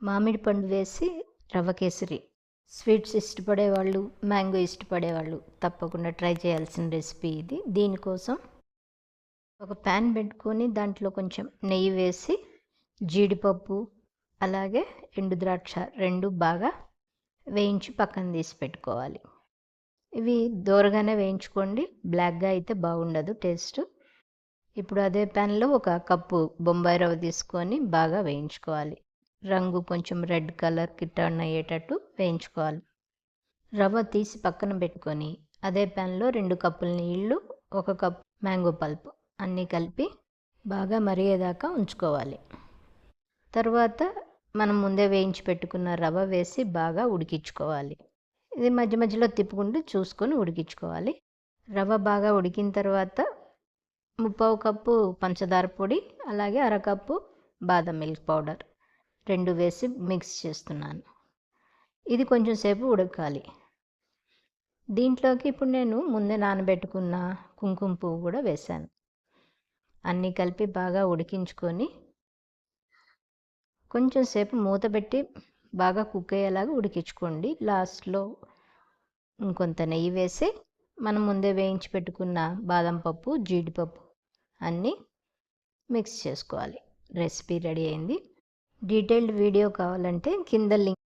మామిడి పండు వేసి రవ్వ కేసరి. స్వీట్స్ ఇష్టపడేవాళ్ళు, మ్యాంగో ఇష్టపడేవాళ్ళు తప్పకుండా ట్రై చేయాల్సిన రెసిపీ ఇది. దీనికోసం ఒక ప్యాన్ పెట్టుకొని దాంట్లో కొంచెం నెయ్యి వేసి జీడిపప్పు అలాగే ఎండు ద్రాక్ష రెండు బాగా వేయించి పక్కన తీసి పెట్టుకోవాలి. ఇవి దోరగానే వేయించుకోండి, బ్లాక్గా అయితే బాగుండదు టేస్ట్. ఇప్పుడు అదే ప్యాన్లో ఒక కప్పు బొంబాయి రవ్వ తీసుకొని బాగా వేయించుకోవాలి. రంగు కొంచెం రెడ్ కలర్కి టర్న్ అయ్యేటట్టు వేయించుకోవాలి. రవ్వ తీసి పక్కన పెట్టుకొని అదే ప్యాన్లో 2 కప్పుల నీళ్ళు, 1 కప్ మ్యాంగో పల్ప్ అన్నీ కలిపి బాగా మరిగేదాకా ఉంచుకోవాలి. తర్వాత మనం ముందే వేయించి పెట్టుకున్న రవ్వ వేసి బాగా ఉడికించుకోవాలి. ఇది మధ్య మధ్యలో తిప్పుకుంటూ చూసుకొని ఉడికించుకోవాలి. రవ్వ బాగా ఉడికిన తర్వాత 3/4 కప్పు పంచదార పొడి అలాగే 1/2 కప్పు బాదం మిల్క్ పౌడర్ 2 వేసి మిక్స్ చేస్తున్నాను. ఇది కొంచెం సేపు ఉడకాలి. దీంట్లోకి ఇప్పుడు నేను ముందే నానబెట్టుకున్న కుంకుమ పువ్వు కూడా వేశాను. అన్నీ కలిపి బాగా ఉడికించుకొని కొంచెం సేపు మూత పెట్టి బాగా కుక్ అయ్యేలాగా ఉడికించుకోండి. లాస్ట్లో ఇంకొంత నెయ్యి వేసి మనం ముందే వేయించి పెట్టుకున్న బాదం పప్పు, జీడిపప్పు అన్నీ మిక్స్ చేసుకోవాలి. రెసిపీ రెడీ అయింది. డీటెయిల్డ్ వీడియో కావాలంటే కింద లింక్